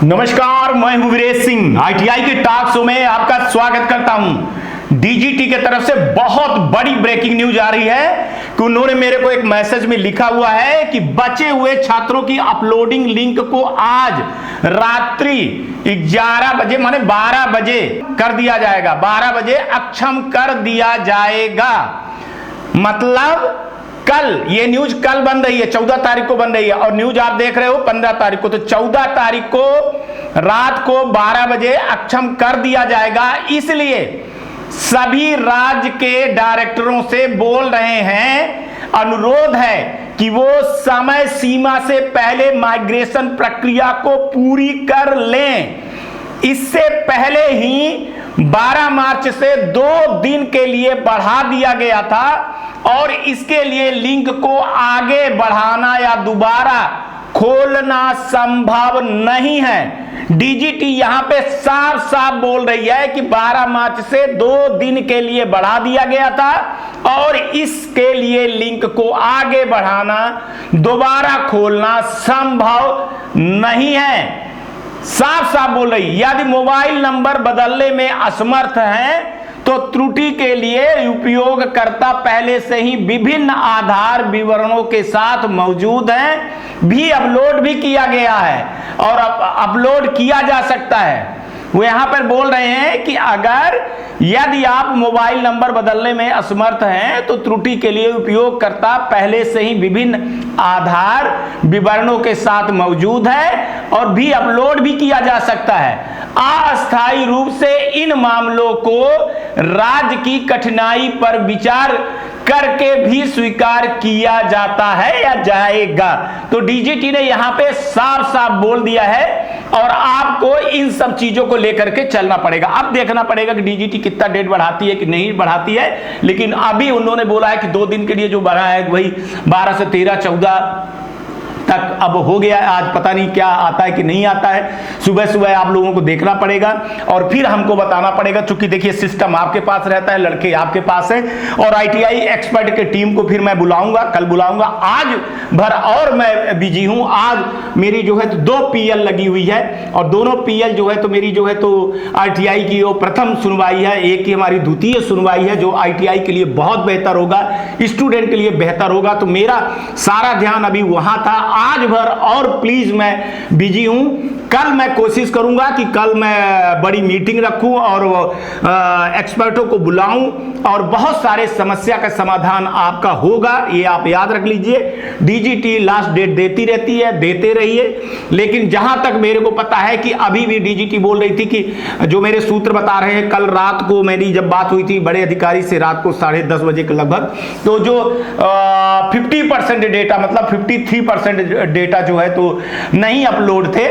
नमस्कार, मैं हूं वीरेश सिंह। आईटीआई के टॉक शो में आपका स्वागत करता हूं। डीजीटी के तरफ से बहुत बड़ी ब्रेकिंग न्यूज आ रही है कि उन्होंने मेरे को एक मैसेज में लिखा हुआ है कि बचे हुए छात्रों की अपलोडिंग लिंक को आज रात्रि 11 बजे माने 12 बजे कर दिया जाएगा। 12 बजे अक्षम कर दिया जाएगा। मतलब कल, ये न्यूज कल बन रही है, 14 तारीख को बन रही है और न्यूज आप देख रहे हो 15 तारीख को। तो 14 तारीख को रात को 12 बजे अक्षम कर दिया जाएगा। इसलिए सभी राज्य के डायरेक्टरों से बोल रहे हैं, अनुरोध है कि वो समय सीमा से पहले माइग्रेशन प्रक्रिया को पूरी कर लें। इससे पहले ही 12 मार्च से 2 दिन के लिए बढ़ा दिया गया था और इसके लिए लिंक को आगे बढ़ाना या दोबारा खोलना संभव नहीं है। डीजीटी यहां पे साफ साफ बोल रही है कि 12 मार्च से 2 दिन के लिए बढ़ा दिया गया था और इसके लिए लिंक को आगे बढ़ाना, दोबारा खोलना संभव नहीं है। साफ साफ बोल रही, यदि मोबाइल नंबर बदलने में असमर्थ हैं तो त्रुटि के लिए उपयोगकर्ता पहले से ही विभिन्न आधार विवरणों के साथ मौजूद हैं, भी अपलोड भी किया गया है और अपलोड किया जा सकता है। वो यहां पर बोल रहे हैं कि अगर यदि आप मोबाइल नंबर बदलने में असमर्थ हैं तो त्रुटि के लिए उपयोगकर्ता पहले से ही विभिन्न आधार विवरणों के साथ मौजूद है और भी अपलोड भी किया जा सकता है। अस्थायी रूप से इन मामलों को राज्य की कठिनाई पर विचार करके भी स्वीकार किया जाता है या जाएगा। तो डीजीटी ने यहां पे साफ साफ बोल दिया है और आपको इन सब चीजों को लेकर के चलना पड़ेगा। अब देखना पड़ेगा कि डीजीटी कितना डेट बढ़ाती है कि नहीं बढ़ाती है, लेकिन अभी उन्होंने बोला है कि 2 दिन के लिए जो बढ़ा है वही 12 से 13 14 तक अब हो गया। आज पता नहीं क्या आता है कि नहीं आता है। सुबह सुबह आप लोगों को देखना पड़ेगा और फिर हमको बताना पड़ेगा, क्योंकि देखिए सिस्टम आपके पास रहता है, लड़के आपके पास है और आईटीआई एक्सपर्ट के टीम को फिर मैं बुलाऊंगा, कल बुलाऊंगा। आज भर और मैं बिजी हूं। आज मेरी जो है तो 2 पीएल लगी हुई है और दोनों पीएल जो है तो मेरी जो है तो आईटीआई की वो प्रथम सुनवाई है, एक ही हमारी द्वितीय सुनवाई है जो आईटीआई के लिए बहुत बेहतर होगा, स्टूडेंट के लिए बेहतर होगा। तो मेरा सारा ध्यान अभी वहां था। आज भर और प्लीज मैं बिजी हूं। कल मैं कोशिश करूंगा कि कल मैं बड़ी मीटिंग रखूं और एक्सपर्टों को बुलाऊं और बहुत सारे समस्या का समाधान आपका होगा। ये आप याद रख लीजिए। डीजीटी लास्ट डेट देती रहती है, देते रहिए। लेकिन जहां तक मेरे को पता है कि अभी भी डीजीटी बोल रही थी कि जो मेरे सूत्र बता रहे हैं, कल रात को मेरी जब बात हुई थी बड़े अधिकारी से रात को 10:30 बजे के लगभग, तो जो 50% डेटा मतलब 53% डेटा जो है तो नहीं अपलोड थे।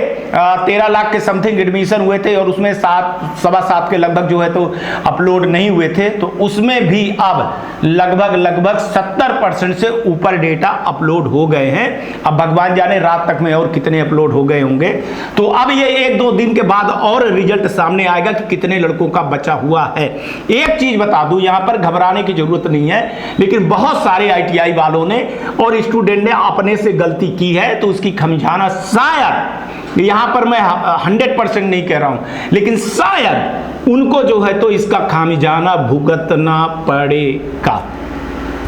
13 लाख के समथिंग एडमिशन हुए थे और उसमें 7.25 के लगभग जो है तो अपलोड नहीं हुए थे। तो उसमें भी अब लगभग 70% से ऊपर डेटा अपलोड हो गए हैं। अब भगवान जाने रात तक में और कितने अपलोड हो गए होंगे। तो अब ये 1-2 दिन के बाद और रिजल्ट सामने आएगा कि कितने लड़कों का बचा हुआ है। एक चीज बता दूं, यहां पर घबराने की जरूरत नहीं है, लेकिन बहुत सारे आईटीआई वालों ने और स्टूडेंट ने अपने से गलती की है तो उसकी खमियाजा शायद, यहां पर मैं 100% नहीं कह रहा हूं, लेकिन शायद उनको जो है तो इसका खामियाजा भुगतना पड़ेगा।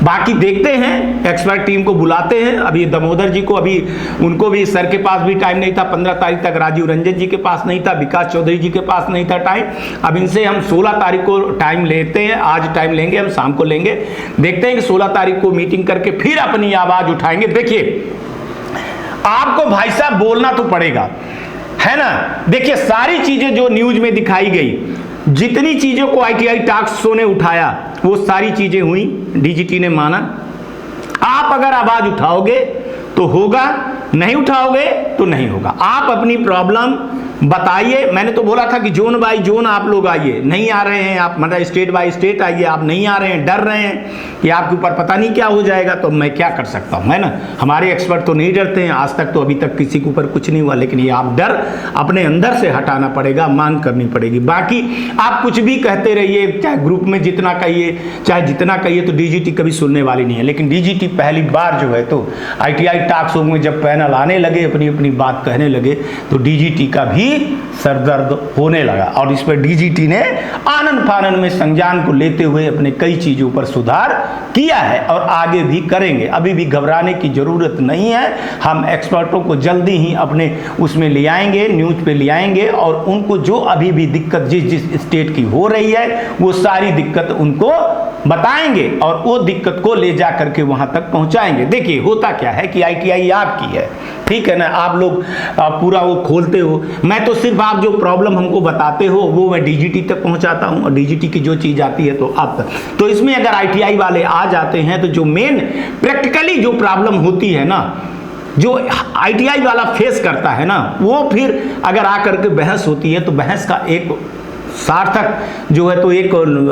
बाकी देखते हैं, एक्सपर्ट टीम को बुलाते हैं। अभी दामोदर जी को, अभी उनको भी सर के पास भी टाइम नहीं था 15 तारीख तक, राजीव रंजन जी के पास नहीं था, विकास चौधरी जी के पास नहीं था टाइम। अब इनसे हम 16 तारीख को टाइम लेते हैं। आज टाइम लेंगे, हम शाम को लेंगे। देखते हैं कि 16 तारीख को मीटिंग करके फिर अपनी आवाज उठाएंगे। देखिए आपको भाई साहब बोलना तो पड़ेगा, है ना। देखिए सारी चीजें जो न्यूज में दिखाई गई, जितनी चीजों को आईटीआई टॉक शो ने उठाया वो सारी चीजें हुई, डीजीटी ने माना। आप अगर आवाज उठाओगे तो होगा, नहीं उठाओगे तो नहीं होगा। आप अपनी प्रॉब्लम बताइए। मैंने तो बोला था कि जोन बाय जोन आप लोग आइए, नहीं आ रहे हैं आप, मतलब स्टेट बाय स्टेट आइए। आप नहीं आ रहे हैं, डर रहे हैं कि आपके ऊपर पता नहीं क्या हो जाएगा, तो मैं क्या कर सकता हूं, है ना। हमारे एक्सपर्ट तो नहीं डरते हैं, आज तक तो अभी तक किसी के ऊपर कुछ नहीं हुआ, लेकिन ये आप डर अपने अंदर से हटाना पड़ेगा, मांग करनी पड़ेगी। बाकी आप कुछ भी कहते रहिए, चाहे ग्रुप में जितना कहिए, चाहे जितना कहिए, तो डीजीटी कभी सुनने वाली नहीं है। लेकिन डीजीटी पहली बार जो है तो आईटीआई टॉक शो में जब पैनल आने लगे, अपनी अपनी बात कहने लगे, तो डीजीटी का भी सरदर्द होने लगा। और इस पर डीजीटी ने आनन फानन में संज्ञान को लेते हुए अपने कई चीजों पर सुधार किया है और आगे भी करेंगे। अभी भी घबराने की जरूरत नहीं है। हम एक्सपर्टों को जल्दी ही अपने उसमें ले आएंगे, न्यूज पे ले आएंगे और उनको जो अभी भी दिक्कत जिस स्टेट की हो रही है वो सारी दिक्कत उनको बताएंगे और वो दिक्कत को ले जा करके वहां तक पहुंचाएंगे। देखिए होता क्या है कि आईटीआई आपकी है, ठीक है ना, आप लोग पूरा वो खोलते हो, मैं तो सिर्फ आप जो प्रॉब्लम हमको बताते हो वो मैं डीजीटी तक पहुंचाता हूं और डीजीटी की जो चीज आती है तो आप तक। तो इसमें अगर आईटीआई वाले आ जाते हैं तो जो मेन प्रैक्टिकली जो प्रॉब्लम होती है ना, जो आईटीआई वाला फेस करता है ना, वो फिर अगर आकर के बहस होती है तो बहस का एक सार्थक जो है तो एक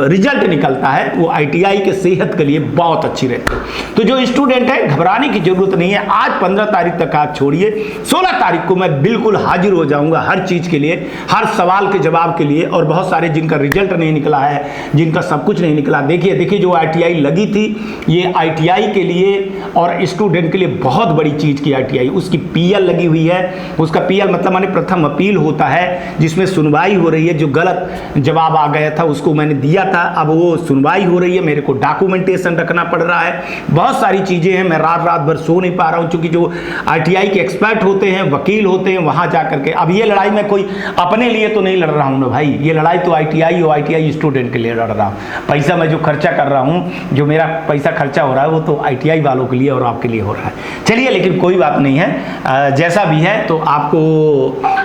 रिजल्ट निकलता है, वो आईटीआई के सेहत के लिए बहुत अच्छी रहती है। तो जो स्टूडेंट है घबराने की जरूरत नहीं है। आज 15 तारीख तक आप छोड़िए, 16 तारीख को मैं बिल्कुल हाजिर हो जाऊंगा हर चीज के लिए, हर सवाल के जवाब के लिए। और बहुत सारे जिनका रिजल्ट नहीं निकला है, जिनका सब कुछ नहीं निकला, देखिए जो आईटीआई लगी थी, ये आईटीआई के लिए और स्टूडेंट के लिए बहुत बड़ी चीज की आईटीआई, उसकी पीएल लगी हुई है। उसका पीएल मतलब माने प्रथम अपील होता है जिसमें सुनवाई हो रही है। जो गलत जवाब आ गया था उसको मैंने दिया था, अब वो सुनवाई हो रही है, मेरे को डॉक्यूमेंटेशन रखना पड़ रहा है, बहुत सारी चीजें हैं। मैं रात भर सो नहीं पा रहा हूं क्योंकि जो आईटीआई के एक्सपर्ट होते हैं, वकील होते हैं, वहां जाकर के, अब ये लड़ाई मैं कोई अपने लिए तो नहीं लड़ रहा हूं ना भाई, ये लड़ाई तो आईटीआई और आईटीआई स्टूडेंट के लिए लड़ रहा हूं। पैसा मैं जो खर्चा कर रहा हूं, जो मेरा पैसा खर्चा हो रहा है वो तो आईटीआई वालों के लिए और आपके लिए हो रहा है। चलिए लेकिन कोई बात नहीं है, जैसा भी है तो आपको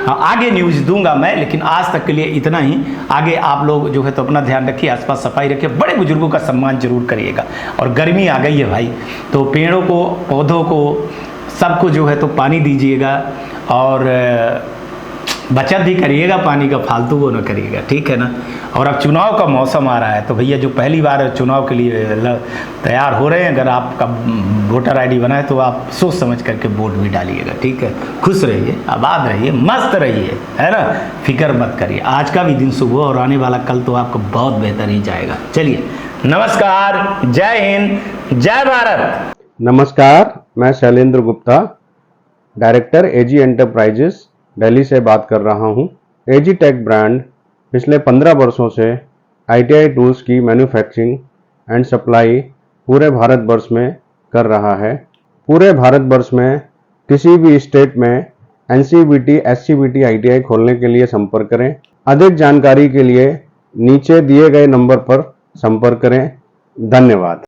आगे न्यूज दूंगा मैं, लेकिन आज तक के लिए इतना ही। आगे आप लोग जो है तो अपना ध्यान रखिए, आसपास सफाई रखिए, बड़े बुजुर्गों का सम्मान जरूर करिएगा। और गर्मी आ गई है भाई, तो पेड़ों को, पौधों को, सबको जो है तो पानी दीजिएगा और बचत भी करिएगा पानी का, फालतू वो ना करिएगा, ठीक है ना। और अब चुनाव का मौसम आ रहा है तो भैया जो पहली बार चुनाव के लिए तैयार हो रहे हैं, अगर आपका वोटर आईडी बना है तो आप सोच समझ करके वोट भी डालिएगा, ठीक है। खुश रहिए, आबाद रहिए, मस्त रहिए, है ना, फिक्र मत करिए। आज का भी दिन शुभ और आने वाला कल तो आपको बहुत बेहतर ही जाएगा। चलिए नमस्कार, जय हिंद, जय भारत। नमस्कार, मैं शैलेंद्र गुप्ता, डायरेक्टर एजी एंटरप्राइजेस दिल्ली से बात कर रहा हूं। एजी टेक ब्रांड पिछले 15 वर्षों से आईटीआई टूल्स की मैन्युफैक्चरिंग एंड सप्लाई पूरे भारतवर्ष में कर रहा है। पूरे भारतवर्ष में किसी भी स्टेट में एनसीबीटी, एससीबीटी आईटीआई खोलने के लिए संपर्क करें। अधिक जानकारी के लिए नीचे दिए गए नंबर पर संपर्क करें। धन्यवाद।